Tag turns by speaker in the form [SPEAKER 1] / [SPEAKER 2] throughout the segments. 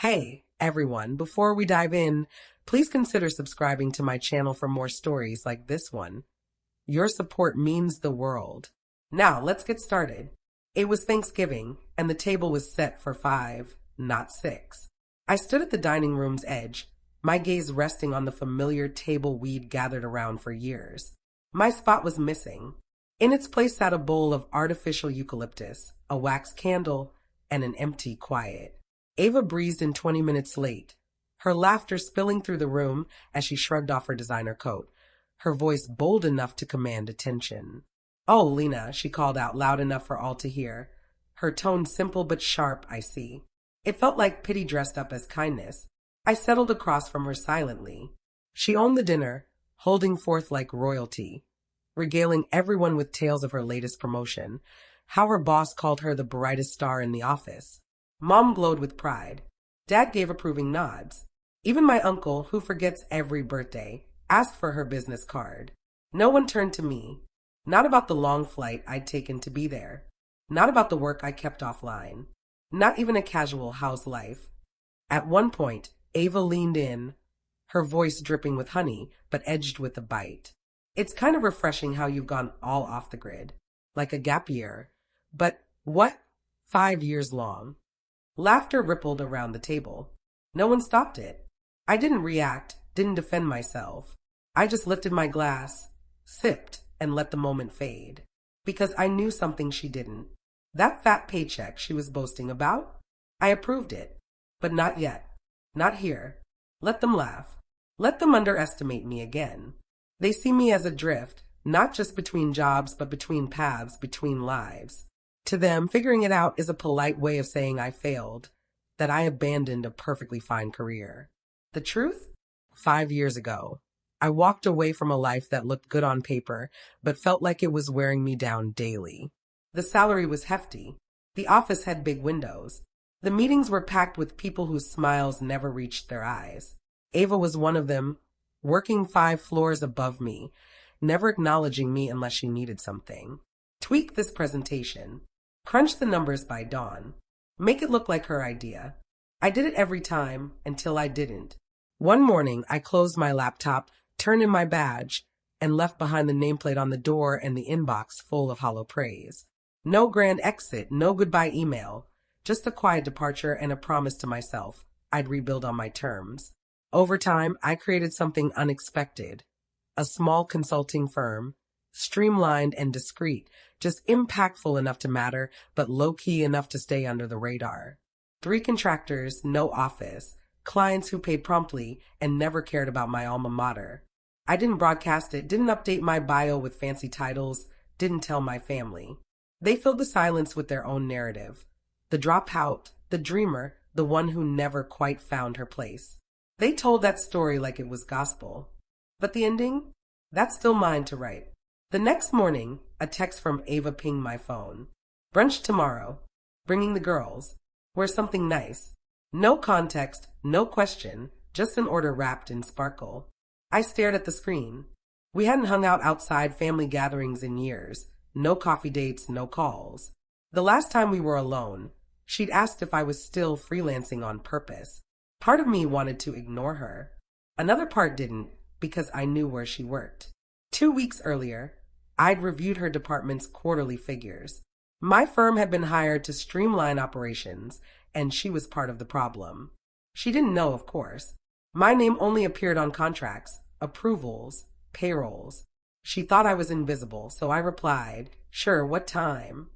[SPEAKER 1] Hey, everyone, before we dive in, please consider subscribing to my channel for more stories like this one. Your support means the world. Now, let's get started. It was Thanksgiving, and the table was set for 5, not 6. I stood at the dining room's edge, my gaze resting on the familiar table we'd gathered around for years. My spot was missing. In its place sat a bowl of artificial eucalyptus, a wax candle, and an empty quiet. Ava breezed in 20 minutes late, her laughter spilling through the room as she shrugged off her designer coat, her voice bold enough to command attention. "Oh, Lena," she called out loud enough for all to hear, her tone simple but sharp, I see. It felt like pity dressed up as kindness. I settled across from her silently. She owned the dinner, holding forth like royalty, regaling everyone with tales of her latest promotion, how her boss called her the brightest star in the office. Mom glowed with pride. Dad gave approving nods. Even my uncle, who forgets every birthday, asked for her business card. No one turned to me. Not about the long flight I'd taken to be there. Not about the work I kept offline. Not even a casual house life. At one point, Ava leaned in, her voice dripping with honey, but edged with a bite. "It's kind of refreshing how you've gone all off the grid. Like a gap year. But what? 5 years long." Laughter rippled around the table. No one stopped it. I didn't react, didn't defend myself. I just lifted my glass, sipped, and let the moment fade. Because I knew something she didn't. That fat paycheck she was boasting about? I approved it. But not yet. Not here. Let them laugh. Let them underestimate me again. They see me as a drift, not just between jobs, but between paths, between lives. To them, figuring it out is a polite way of saying I failed, that I abandoned a perfectly fine career. The truth? 5 years ago, I walked away from a life that looked good on paper, but felt like it was wearing me down daily. The salary was hefty. The office had big windows. The meetings were packed with people whose smiles never reached their eyes. Ava was one of them, working 5 floors above me, never acknowledging me unless she needed something. Tweak this presentation. Crunch the numbers by dawn. Make it look like her idea. I did it every time until I didn't. One morning, I closed my laptop, turned in my badge, and left behind the nameplate on the door and the inbox full of hollow praise. No grand exit, no goodbye email, just a quiet departure and a promise to myself I'd rebuild on my terms. Over time, I created something unexpected. A small consulting firm, streamlined and discreet, just impactful enough to matter, but low-key enough to stay under the radar. 3 contractors, no office, clients who paid promptly and never cared about my alma mater. I didn't broadcast it, didn't update my bio with fancy titles, didn't tell my family. They filled the silence with their own narrative. The dropout, the dreamer, the one who never quite found her place. They told that story like it was gospel. But the ending? That's still mine to write. The next morning, a text from Ava pinged my phone. "Brunch tomorrow. Bringing the girls. Wear something nice." No context, no question, just an order wrapped in sparkle. I stared at the screen. We hadn't hung out outside family gatherings in years. No coffee dates, no calls. The last time we were alone, she'd asked if I was still freelancing on purpose. Part of me wanted to ignore her. Another part didn't, because I knew where she worked. 2 weeks earlier, I'd reviewed her department's quarterly figures. My firm had been hired to streamline operations, and she was part of the problem. She didn't know, of course. My name only appeared on contracts, approvals, payrolls. She thought I was invisible, so I replied, "Sure, what time?"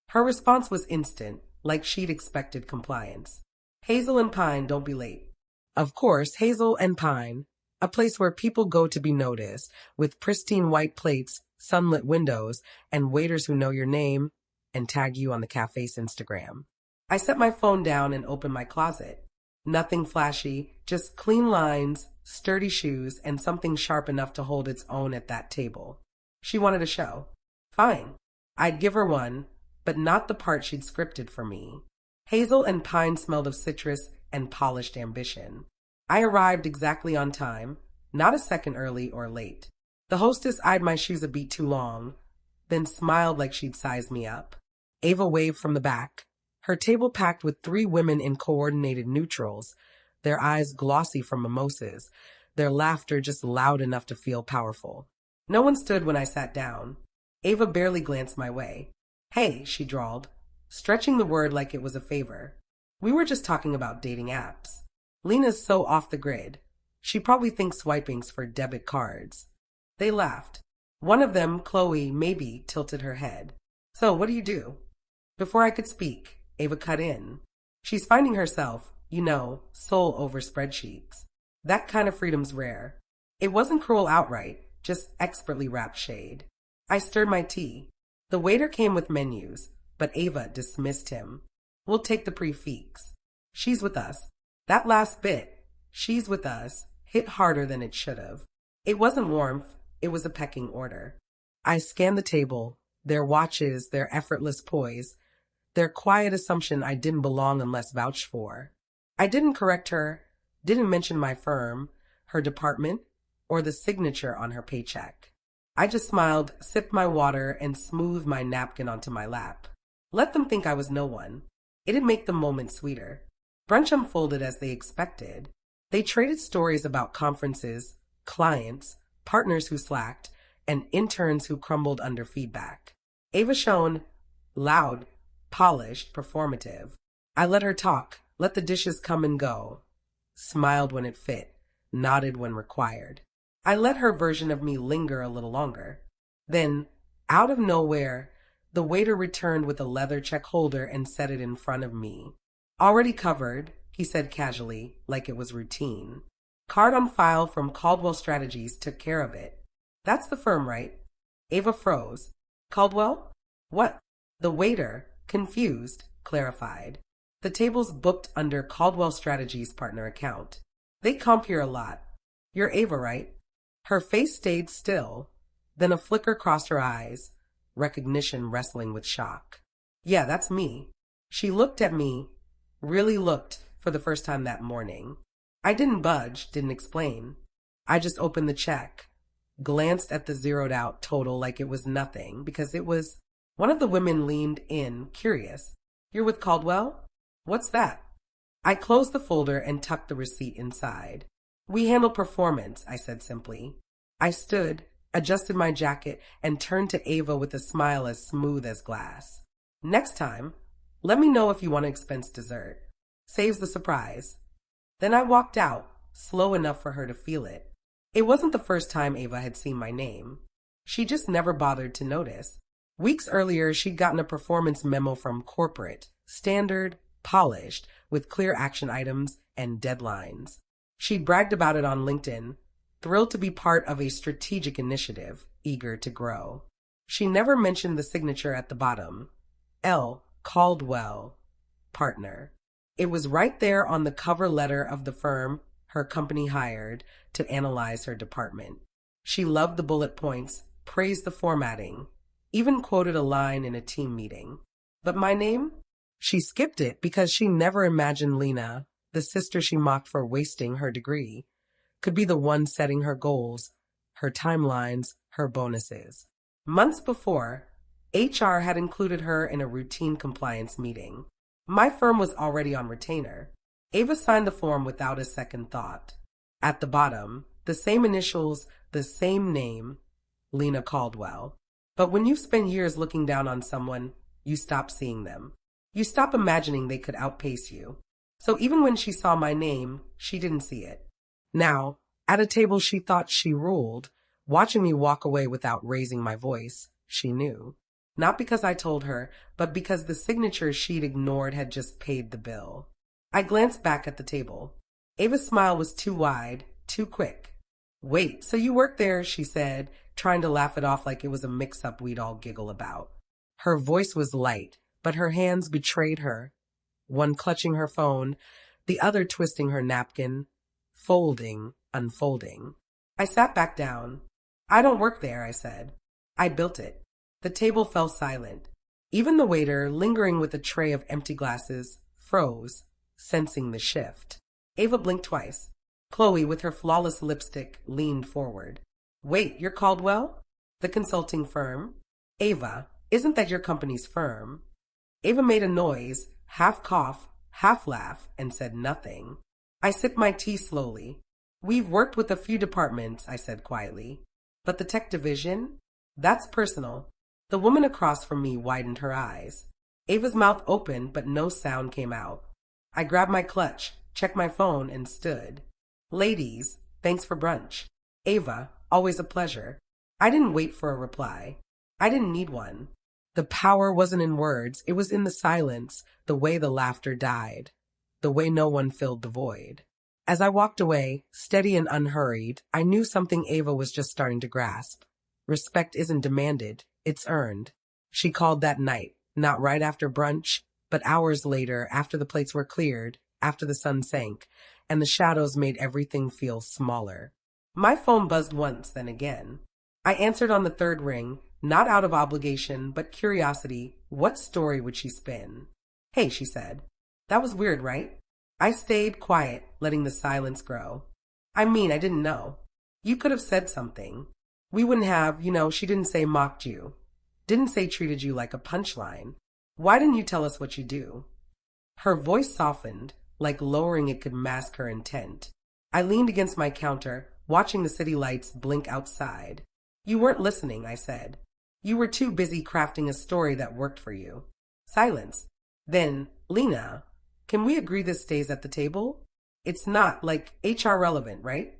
[SPEAKER 1] Her response was instant, like she'd expected compliance. "Hazel and Pine, don't be late." Of course, Hazel and Pine, a place where people go to be noticed, with pristine white plates, sunlit windows, and waiters who know your name and tag you on the cafe's Instagram. I set my phone down and opened my closet. Nothing flashy, just clean lines, sturdy shoes, and something sharp enough to hold its own at that table. She wanted a show. Fine. I'd give her one, but not the part she'd scripted for me. Hazel and Pine smelled of citrus and polished ambition. I arrived exactly on time, not a second early or late. The hostess eyed my shoes a beat too long, then smiled like she'd sized me up. Ava waved from the back, Her table packed with three women in coordinated neutrals, their eyes glossy from mimosas, their laughter just loud enough to feel powerful. No one stood when I sat down. Ava barely glanced my way. "Hey," she drawled, stretching the word like it was a favor. "We were just talking about dating apps. Lena's so off the grid. She probably thinks swiping's for debit cards." They laughed. One of them, Chloe, maybe, tilted her head. "So, what do you do?" Before I could speak, Ava cut in. "She's finding herself, soul over spreadsheets. That kind of freedom's rare." It wasn't cruel outright, just expertly wrapped shade. I stirred my tea. The waiter came with menus, but Ava dismissed him. "We'll take the prefix. She's with us." That last bit, "she's with us," hit harder than it should have. It wasn't warmth, it was a pecking order. I scanned the table, their watches, their effortless poise, their quiet assumption I didn't belong unless vouched for. I didn't correct her, didn't mention my firm, her department, or the signature on her paycheck. I just smiled, sipped my water, and smoothed my napkin onto my lap. Let them think I was no one. It'd make the moment sweeter. Brunch unfolded as they expected. They traded stories about conferences, clients, partners who slacked, and interns who crumbled under feedback. Ava shone, loud, polished, performative. I let her talk, let the dishes come and go, smiled when it fit, nodded when required. I let her version of me linger a little longer. Then, out of nowhere, the waiter returned with a leather check holder and set it in front of me. "Already covered," he said casually, like it was routine. "Card on file from Caldwell Strategies took care of it." "That's the firm, right?" Ava froze. "Caldwell? What?" The waiter, confused, clarified. "The table's booked under Caldwell Strategies partner account. They comp here a lot. You're Ava, right?" Her face stayed still, then a flicker crossed her eyes, recognition wrestling with shock. "Yeah, that's me." She looked at me, really looked, for the first time that morning. I didn't budge, didn't explain. I just opened the check, glanced at the zeroed out total like it was nothing, because it was. One of the women leaned in, curious. "You're with Caldwell? What's that?" I closed the folder and tucked the receipt inside. "We handle performance," I said simply. I stood, adjusted my jacket, and turned to Ava with a smile as smooth as glass. "Next time, let me know if you want to expense dessert. Saves the surprise." Then I walked out, slow enough for her to feel it. It wasn't the first time Ava had seen my name. She just never bothered to notice. Weeks earlier, she'd gotten a performance memo from corporate, standard, polished, with clear action items and deadlines. She'd bragged about it on LinkedIn, thrilled to be part of a strategic initiative, eager to grow. She never mentioned the signature at the bottom. L. Caldwell, partner. It was right there on the cover letter of the firm her company hired to analyze her department. She loved the bullet points, praised the formatting, even quoted a line in a team meeting. But my name? She skipped it because she never imagined Lena, the sister she mocked for wasting her degree, could be the one setting her goals, her timelines, her bonuses. Months before, HR had included her in a routine compliance meeting. My firm was already on retainer. Ava signed the form without a second thought. At the bottom, the same initials, the same name, Lena Caldwell. But when you've spent years looking down on someone, you stop seeing them. You stop imagining they could outpace you. So even when she saw my name, she didn't see it. Now, at a table she thought she ruled, watching me walk away without raising my voice, she knew. Not because I told her, but because the signature she'd ignored had just paid the bill. I glanced back at the table. Ava's smile was too wide, too quick. "Wait, so you work there," she said, trying to laugh it off like it was a mix-up we'd all giggle about. Her voice was light, but her hands betrayed her, one clutching her phone, the other twisting her napkin, folding, unfolding. I sat back down. "I don't work there," I said. "I built it." The table fell silent. Even the waiter, lingering with a tray of empty glasses, froze, sensing the shift. Ava blinked twice. Chloe, with her flawless lipstick, leaned forward. "Wait, you're Caldwell? The consulting firm?" "Ava, isn't that your company's firm?" Ava made a noise, half cough, half laugh, and said nothing. I sipped my tea slowly. We've worked with a few departments, I said quietly. But the tech division? That's personal. The woman across from me widened her eyes. Ava's mouth opened, but no sound came out. I grabbed my clutch, checked my phone, and stood. Ladies, thanks for brunch. Ava, always a pleasure. I didn't wait for a reply. I didn't need one. The power wasn't in words, it was in the silence, the way the laughter died, the way no one filled the void. As I walked away, steady and unhurried, I knew something Ava was just starting to grasp. Respect isn't demanded, it's earned. She called that night, not right after brunch, but hours later, after the plates were cleared, after the sun sank, and the shadows made everything feel smaller. My phone buzzed once, then again. I answered on the third ring, not out of obligation, but curiosity. What story would she spin? Hey, she said. That was weird, right? I stayed quiet, letting the silence grow. I didn't know. You could have said something. We wouldn't have, she didn't say mocked you. Didn't say treated you like a punchline. Why didn't you tell us what you do? Her voice softened, like lowering it could mask her intent. I leaned against my counter, watching the city lights blink outside. You weren't listening, I said. You were too busy crafting a story that worked for you. Silence. Then, Lena, can we agree this stays at the table? It's not, HR relevant, right?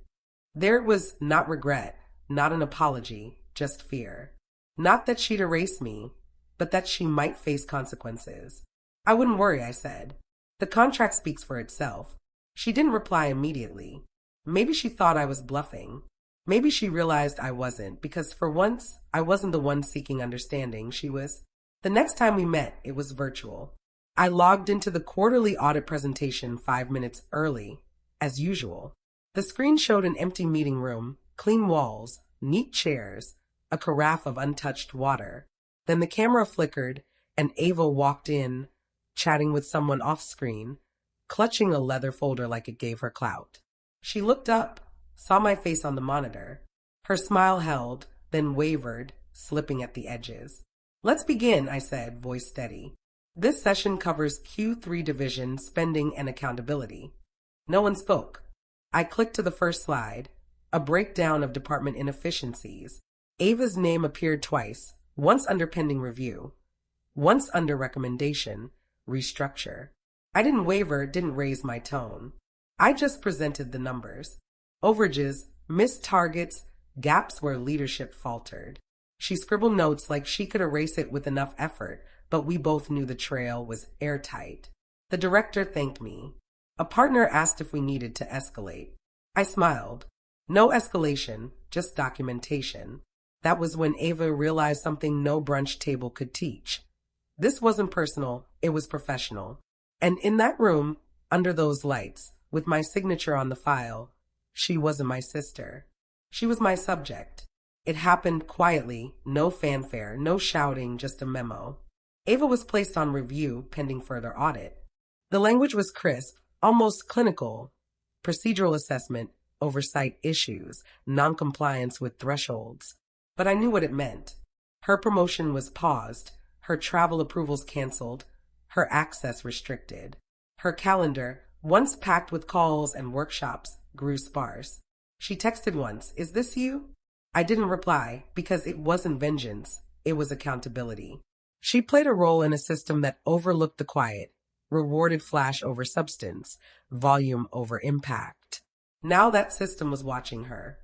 [SPEAKER 1] There was not regret, not an apology, just fear. Not that she'd erase me, but that she might face consequences. I wouldn't worry, I said. The contract speaks for itself. She didn't reply immediately. Maybe she thought I was bluffing. Maybe she realized I wasn't, because for once, I wasn't the one seeking understanding, she was. The next time we met, it was virtual. I logged into the quarterly audit presentation 5 minutes early, as usual. The screen showed an empty meeting room, clean walls, neat chairs, a carafe of untouched water. Then the camera flickered, and Ava walked in, chatting with someone off-screen, clutching a leather folder like it gave her clout. She looked up, saw my face on the monitor. Her smile held, then wavered, slipping at the edges. Let's begin, I said, voice steady. This session covers Q3 division, spending, and accountability. No one spoke. I clicked to the first slide, a breakdown of department inefficiencies. Ava's name appeared twice, once under pending review, once under recommendation, restructure. I didn't waver, didn't raise my tone. I just presented the numbers. Overages, missed targets, gaps where leadership faltered. She scribbled notes like she could erase it with enough effort, but we both knew the trail was airtight. The director thanked me. A partner asked if we needed to escalate. I smiled. No escalation, just documentation. That was when Ava realized something no brunch table could teach. This wasn't personal, it was professional. And in that room, under those lights, with my signature on the file, she wasn't my sister. She was my subject. It happened quietly, no fanfare, no shouting, just a memo. Ava was placed on review pending further audit. The language was crisp, almost clinical. Procedural assessment, oversight issues, noncompliance with thresholds. But I knew what it meant. Her promotion was paused, her travel approvals canceled, her access restricted. Her calendar, once packed with calls and workshops, grew sparse. She texted once, "Is this you?" I didn't reply because it wasn't vengeance, it was accountability. She played a role in a system that overlooked the quiet, rewarded flash over substance, volume over impact. Now that system was watching her.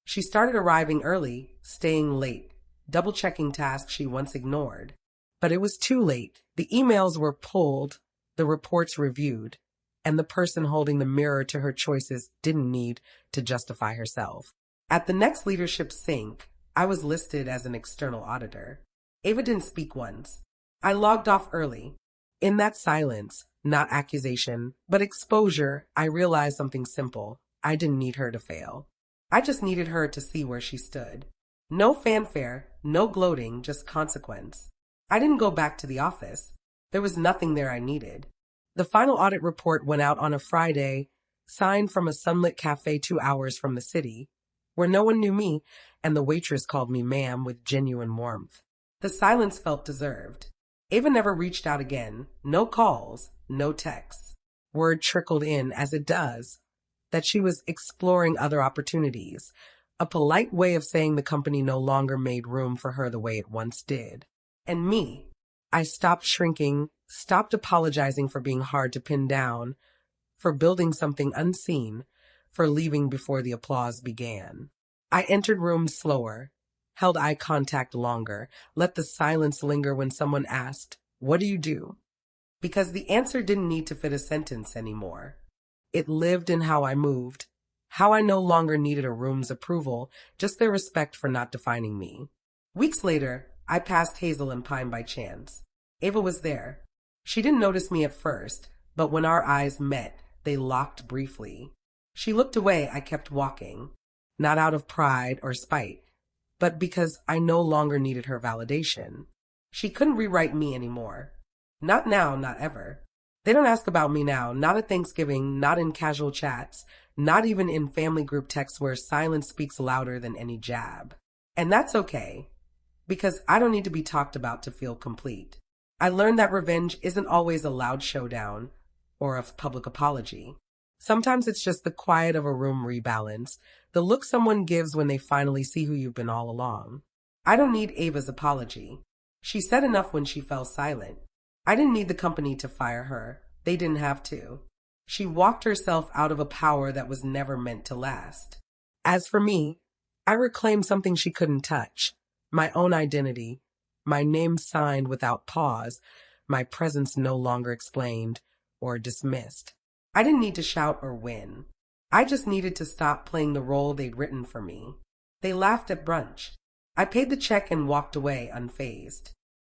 [SPEAKER 1] She started arriving early, staying late, double-checking tasks she once ignored. But it was too late. The emails were pulled, the reports reviewed, and the person holding the mirror to her choices didn't need to justify herself. At the next leadership sync, I was listed as an external auditor. Ava didn't speak once. I logged off early. In that silence, not accusation, but exposure, I realized something simple. I didn't need her to fail. I just needed her to see where she stood. No fanfare, no gloating, just consequence. I didn't go back to the office. There was nothing there I needed. The final audit report went out on a Friday, signed from a sunlit cafe 2 hours from the city, where no one knew me, and the waitress called me ma'am with genuine warmth. The silence felt deserved. Ava never reached out again. No calls, no texts. Word trickled in, as it does, that she was exploring other opportunities, a polite way of saying the company no longer made room for her the way it once did. And me, I stopped shrinking, stopped apologizing for being hard to pin down, for building something unseen, for leaving before the applause began. I entered rooms slower, held eye contact longer, let the silence linger when someone asked, "What do you do?" Because the answer didn't need to fit a sentence anymore. It lived in how I moved, how I no longer needed a room's approval, just their respect for not defining me. Weeks later, I passed Hazel and Pine by chance. Ava was there. She didn't notice me at first, but when our eyes met, they locked briefly. She looked away. I kept walking, not out of pride or spite, but because I no longer needed her validation. She couldn't rewrite me anymore. Not now, not ever. They don't ask about me now, not at Thanksgiving, not in casual chats, not even in family group texts where silence speaks louder than any jab. And that's okay, because I don't need to be talked about to feel complete. I learned that revenge isn't always a loud showdown or a public apology. Sometimes it's just the quiet of a room rebalance, the look someone gives when they finally see who you've been all along. I don't need Ava's apology. She said enough when she fell silent. I didn't need the company to fire her. They didn't have to. She walked herself out of a power that was never meant to last. As for me, I reclaimed something she couldn't touch. My own identity. My name signed without pause. My presence no longer explained or dismissed. I didn't need to shout or win. I just needed to stop playing the role they'd written for me. They laughed at brunch. I paid the check and walked away unfazed.